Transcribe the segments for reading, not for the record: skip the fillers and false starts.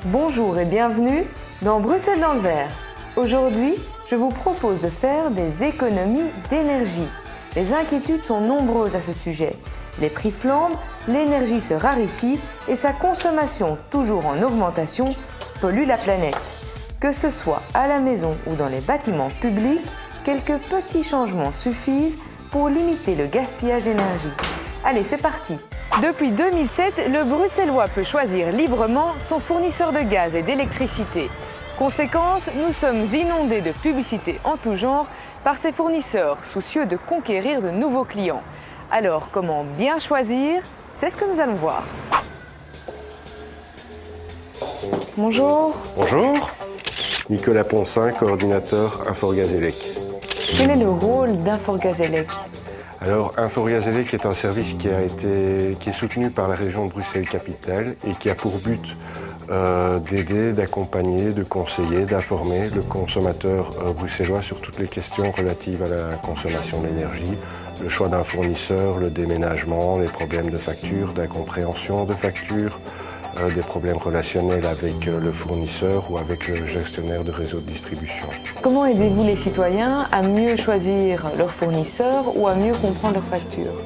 Bonjour et bienvenue dans Bruxelles dans le Vert. Aujourd'hui, je vous propose de faire des économies d'énergie. Les inquiétudes sont nombreuses à ce sujet. Les prix flambent, l'énergie se raréfie et sa consommation, toujours en augmentation, pollue la planète. Que ce soit à la maison ou dans les bâtiments publics, quelques petits changements suffisent pour limiter le gaspillage d'énergie. Allez, c'est parti! Depuis 2007, le Bruxellois peut choisir librement son fournisseur de gaz et d'électricité. Conséquence, nous sommes inondés de publicités en tout genre par ces fournisseurs soucieux de conquérir de nouveaux clients. Alors, comment bien choisir? C'est ce que nous allons voir. Bonjour. Bonjour. Nicolas Poncin, coordinateur Inforgazélec. Quel est le rôle d'Inforgazélec? Alors, Inforgazélec est un service qui est soutenu par la région de Bruxelles-Capitale et qui a pour but d'aider, d'accompagner, de conseiller, d'informer le consommateur bruxellois sur toutes les questions relatives à la consommation d'énergie, le choix d'un fournisseur, le déménagement, les problèmes de facture, d'incompréhension de facture, des problèmes relationnels avec le fournisseur ou avec le gestionnaire de réseau de distribution. Comment aidez-vous les citoyens à mieux choisir leur fournisseur ou à mieux comprendre leurs factures?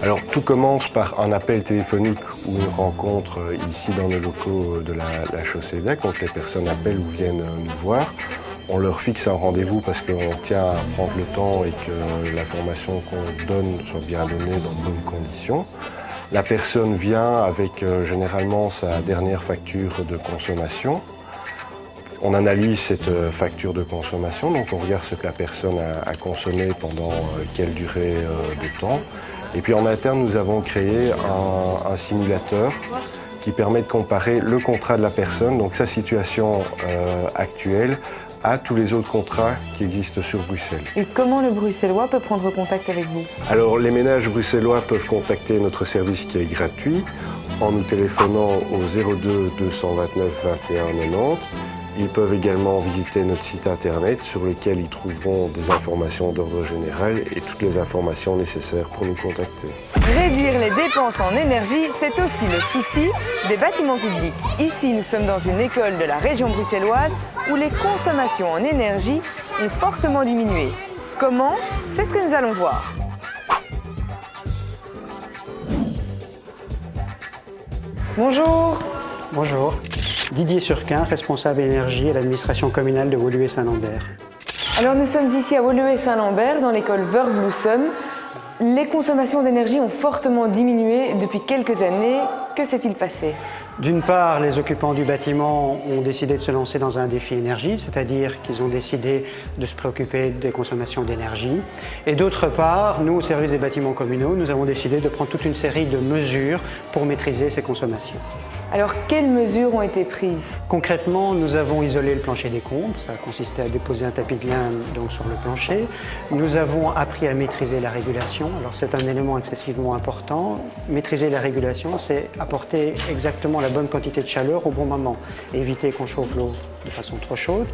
Alors tout commence par un appel téléphonique ou une rencontre ici dans les locaux de la chaussée d'Aix, quand les personnes appellent ou viennent nous voir. On leur fixe un rendez-vous parce qu'on tient à prendre le temps et que l'information qu'on donne soit bien donnée dans de bonnes conditions. La personne vient avec généralement sa dernière facture de consommation. On analyse cette facture de consommation, donc on regarde ce que la personne a consommé pendant quelle durée de temps. Et puis en interne, nous avons créé un simulateur qui permet de comparer le contrat de la personne, donc sa situation actuelle, à tous les autres contrats qui existent sur Bruxelles. Et comment le Bruxellois peut prendre contact avec vous? Alors les ménages bruxellois peuvent contacter notre service qui est gratuit en nous téléphonant au 02 229 21 90. Ils peuvent également visiter notre site internet sur lequel ils trouveront des informations d'ordre général et toutes les informations nécessaires pour nous contacter. Réduire les dépenses en énergie, c'est aussi le souci des bâtiments publics. Ici, nous sommes dans une école de la région bruxelloise où les consommations en énergie ont fortement diminué. Comment? C'est ce que nous allons voir. Bonjour. Bonjour. Didier Surquin, responsable énergie à l'administration communale de Woluwe-Saint-Lambert. Alors nous sommes ici à Woluwe-Saint-Lambert dans l'école Vervloesem. Les consommations d'énergie ont fortement diminué depuis quelques années. Que s'est-il passé? D'une part, les occupants du bâtiment ont décidé de se lancer dans un défi énergie, c'est-à-dire qu'ils ont décidé de se préoccuper des consommations d'énergie. Et d'autre part, nous, au service des bâtiments communaux, nous avons décidé de prendre toute une série de mesures pour maîtriser ces consommations. Alors, quelles mesures ont été prises? Concrètement, nous avons isolé le plancher des combles. Ça a consisté à déposer un tapis de lin donc, sur le plancher. Nous avons appris à maîtriser la régulation. Alors, c'est un élément excessivement important. Maîtriser la régulation, c'est apporter exactement la bonne quantité de chaleur au bon moment. Éviter qu'on chauffe l'eau de façon trop chaude,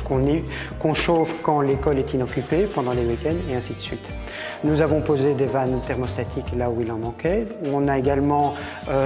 qu'on chauffe quand l'école est inoccupée, pendant les week-ends, et ainsi de suite. Nous avons posé des vannes thermostatiques là où il en manquait. On a également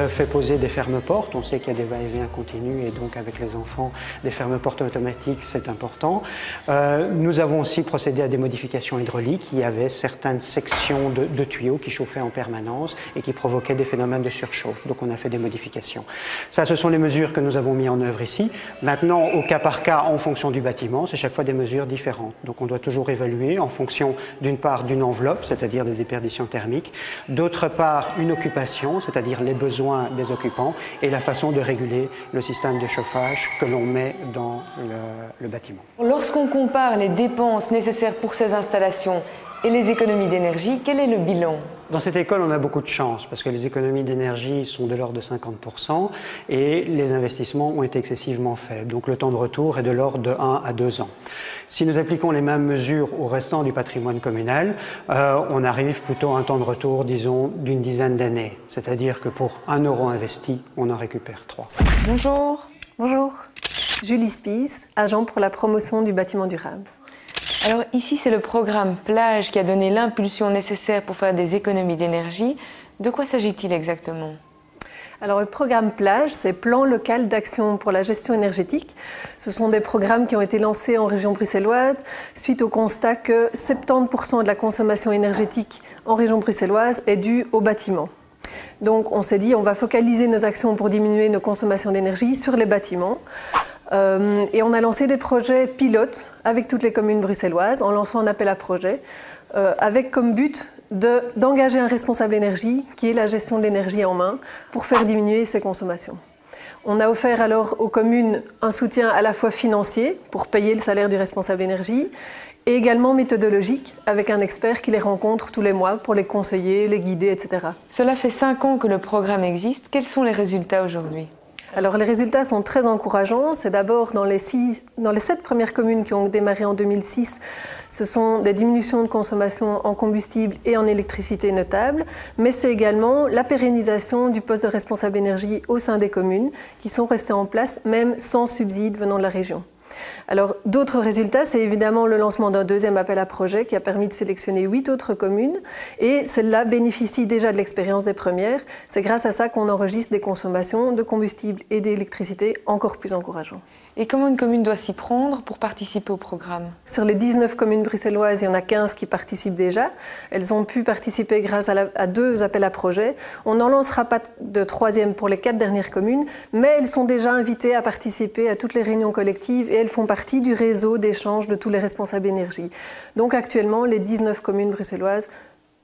fait poser des fermes-portes. On sait qu'il y a des va-et-vient continus et donc avec les enfants, des fermes-portes automatiques, c'est important. Nous avons aussi procédé à des modifications hydrauliques. Il y avait certaines sections de tuyaux qui chauffaient en permanence et qui provoquaient des phénomènes de surchauffe. Donc on a fait des modifications. Ça, ce sont les mesures que nous avons mises en œuvre ici. Maintenant, au cas par cas, en fonction du bâtiment, c'est chaque fois des mesures différentes. Donc on doit toujours évaluer en fonction d'une part d'une enveloppe, c'est-à-dire des déperditions thermiques, d'autre part une occupation, c'est-à-dire les besoins des occupants et la façon de réguler le système de chauffage que l'on met dans le bâtiment. Lorsqu'on compare les dépenses nécessaires pour ces installations et les économies d'énergie, quel est le bilan? Dans cette école, on a beaucoup de chance parce que les économies d'énergie sont de l'ordre de 50% et les investissements ont été excessivement faibles. Donc le temps de retour est de l'ordre de 1 à 2 ans. Si nous appliquons les mêmes mesures au restant du patrimoine communal, on arrive plutôt à un temps de retour, disons, d'une dizaine d'années. C'est-à-dire que pour 1 euro investi, on en récupère 3. Bonjour. Bonjour. Julie Spies, agent pour la promotion du bâtiment durable. Alors ici, c'est le programme Plage qui a donné l'impulsion nécessaire pour faire des économies d'énergie. De quoi s'agit-il exactement? Alors le programme Plage, c'est Plan local d'action pour la gestion énergétique. Ce sont des programmes qui ont été lancés en région bruxelloise suite au constat que 70% de la consommation énergétique en région bruxelloise est due au bâtiment. Donc on s'est dit on va focaliser nos actions pour diminuer nos consommations d'énergie sur les bâtiments. Et on a lancé des projets pilotes avec toutes les communes bruxelloises en lançant un appel à projet avec comme but d'engager un responsable énergie qui est la gestion de l'énergie en main pour faire diminuer ses consommations. On a offert alors aux communes un soutien à la fois financier pour payer le salaire du responsable énergie et également méthodologique avec un expert qui les rencontre tous les mois pour les conseiller, les guider, etc. Cela fait 5 ans que le programme existe. Quels sont les résultats aujourd'hui ? Alors les résultats sont très encourageants. C'est d'abord dans les 7 premières communes qui ont démarré en 2006, ce sont des diminutions de consommation en combustible et en électricité notables, mais c'est également la pérennisation du poste de responsable énergie au sein des communes qui sont restés en place même sans subside venant de la région. Alors, d'autres résultats, c'est évidemment le lancement d'un deuxième appel à projet qui a permis de sélectionner 8 autres communes et celles-là bénéficient déjà de l'expérience des premières. C'est grâce à ça qu'on enregistre des consommations de combustible et d'électricité encore plus encourageantes. Et comment une commune doit s'y prendre pour participer au programme ? Sur les 19 communes bruxelloises, il y en a 15 qui participent déjà. Elles ont pu participer grâce à 2 appels à projets. On n'en lancera pas de troisième pour les 4 dernières communes, mais elles sont déjà invitées à participer à toutes les réunions collectives et elles font partie du réseau d'échange de tous les responsables énergie. Donc actuellement, les 19 communes bruxelloises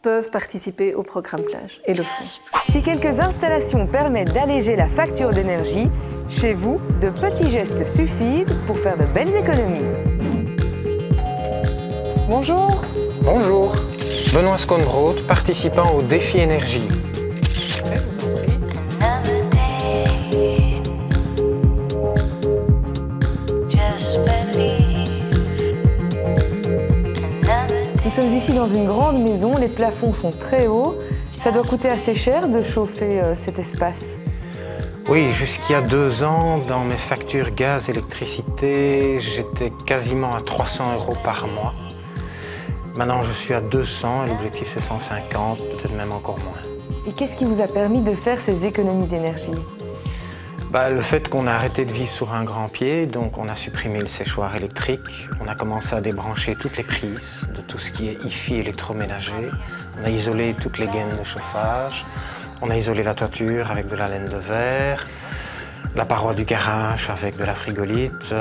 peuvent participer au programme Plage et le font. Si quelques installations permettent d'alléger la facture d'énergie, chez vous, de petits gestes suffisent pour faire de belles économies. Bonjour. Bonjour. Benoît Skonbrood, participant au défi énergie. Nous sommes ici dans une grande maison, les plafonds sont très hauts. Ça doit coûter assez cher de chauffer cet espace. Oui, jusqu'il y a 2 ans, dans mes factures gaz, électricité, j'étais quasiment à 300 € par mois. Maintenant, je suis à 200 et l'objectif c'est 150, peut-être même encore moins. Et qu'est-ce qui vous a permis de faire ces économies d'énergie ? Le fait qu'on a arrêté de vivre sur un grand pied, donc on a supprimé le séchoir électrique, on a commencé à débrancher toutes les prises de tout ce qui est IFI électroménager, on a isolé toutes les gaines de chauffage, on a isolé la toiture avec de la laine de verre, la paroi du garage avec de la frigolite,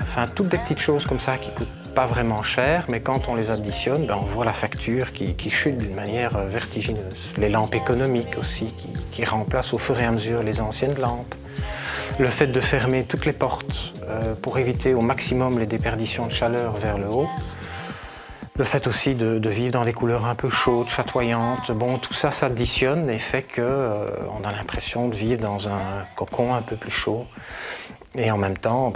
enfin toutes des petites choses comme ça qui coûtent pas vraiment cher, mais quand on les additionne, on voit la facture qui chute d'une manière vertigineuse. Les lampes économiques aussi qui remplacent au fur et à mesure les anciennes lampes. Le fait de fermer toutes les portes pour éviter au maximum les déperditions de chaleur vers le haut. Le fait aussi de vivre dans des couleurs un peu chaudes, chatoyantes. Bon, tout ça s'additionne et fait qu'on a l'impression de vivre dans un cocon un peu plus chaud. Et en même temps,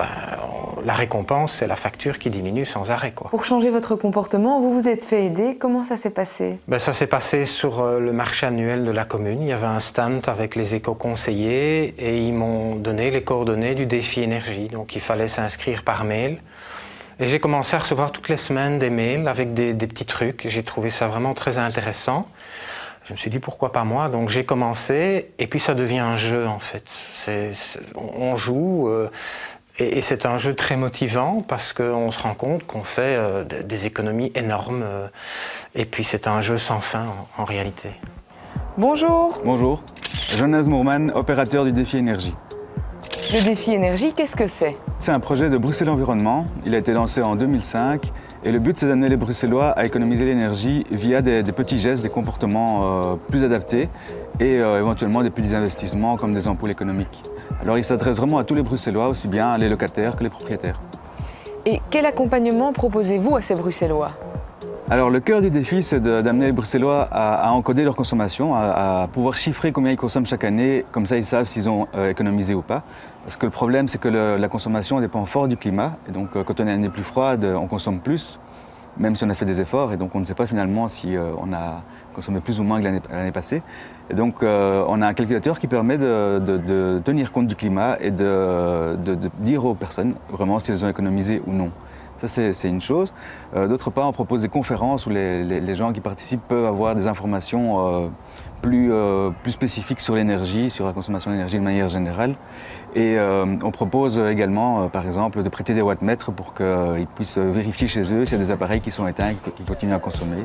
la récompense, c'est la facture qui diminue sans arrêt, quoi. Pour changer votre comportement, vous vous êtes fait aider. Comment ça s'est passé ? Ça s'est passé sur le marché annuel de la commune. Il y avait un stand avec les éco-conseillers et ils m'ont donné les coordonnées du défi énergie. Donc il fallait s'inscrire par mail. Et j'ai commencé à recevoir toutes les semaines des mails avec des petits trucs. J'ai trouvé ça vraiment très intéressant. Je me suis dit pourquoi pas moi, donc j'ai commencé et puis ça devient un jeu en fait. On joue et c'est un jeu très motivant parce qu'on se rend compte qu'on fait des économies énormes et puis c'est un jeu sans fin en réalité. Bonjour. Bonjour, Jonas Moorman, opérateur du défi énergie. Le défi énergie, qu'est-ce que c'est ? C'est un projet de Bruxelles Environnement. Il a été lancé en 2005 et le but c'est d'amener les Bruxellois à économiser l'énergie via des petits gestes, des comportements plus adaptés et éventuellement des petits investissements comme des ampoules économiques. Alors il s'adresse vraiment à tous les Bruxellois, aussi bien les locataires que les propriétaires. Et quel accompagnement proposez-vous à ces Bruxellois ? Alors le cœur du défi, c'est d'amener les Bruxellois à encoder leur consommation, à pouvoir chiffrer combien ils consomment chaque année, comme ça ils savent s'ils ont économisé ou pas. Parce que le problème, c'est que la consommation dépend fort du climat. Et donc quand on a une année plus froide, on consomme plus, même si on a fait des efforts. Et donc on ne sait pas finalement si on a consommé plus ou moins que l'année passée. Et donc on a un calculateur qui permet de tenir compte du climat et de dire aux personnes vraiment si elles ont économisé ou non. Ça, c'est une chose. D'autre part, on propose des conférences où les gens qui participent peuvent avoir des informations plus spécifiques sur l'énergie, sur la consommation d'énergie de manière générale. Et on propose également, par exemple, de prêter des wattmètres pour qu'ils puissent vérifier chez eux s'il y a des appareils qui sont éteints, qui continuent à consommer,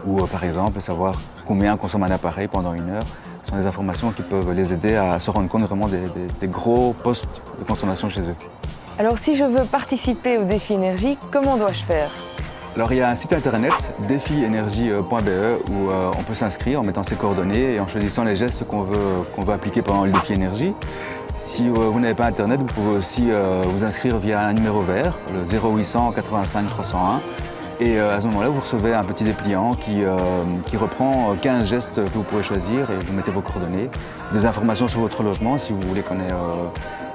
ou par exemple savoir combien consomme un appareil pendant une heure. Ce sont des informations qui peuvent les aider à se rendre compte vraiment des gros postes de consommation chez eux. Alors si je veux participer au défi énergie, comment dois-je faire? Alors il y a un site internet, défienergie.be, où on peut s'inscrire en mettant ses coordonnées et en choisissant les gestes qu'on veut appliquer pendant le défi énergie. Si vous n'avez pas internet, vous pouvez aussi vous inscrire via un numéro vert, le 0800 85 301. Et à ce moment-là, vous recevez un petit dépliant qui reprend 15 gestes que vous pourrez choisir et vous mettez vos coordonnées, des informations sur votre logement si vous voulez qu'on ait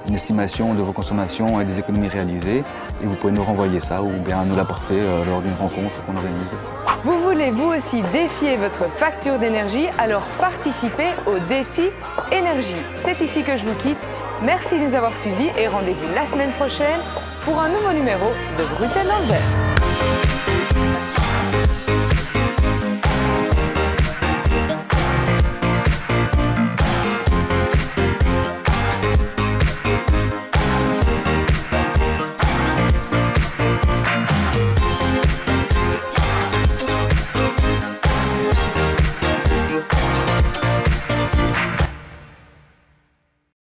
une estimation de vos consommations et des économies réalisées. Et vous pouvez nous renvoyer ça ou bien nous l'apporter lors d'une rencontre qu'on organise. Vous voulez vous aussi défier votre facture d'énergie, alors participez au défi énergie. C'est ici que je vous quitte. Merci de nous avoir suivis et rendez-vous la semaine prochaine pour un nouveau numéro de Bruxelles dans le Vert.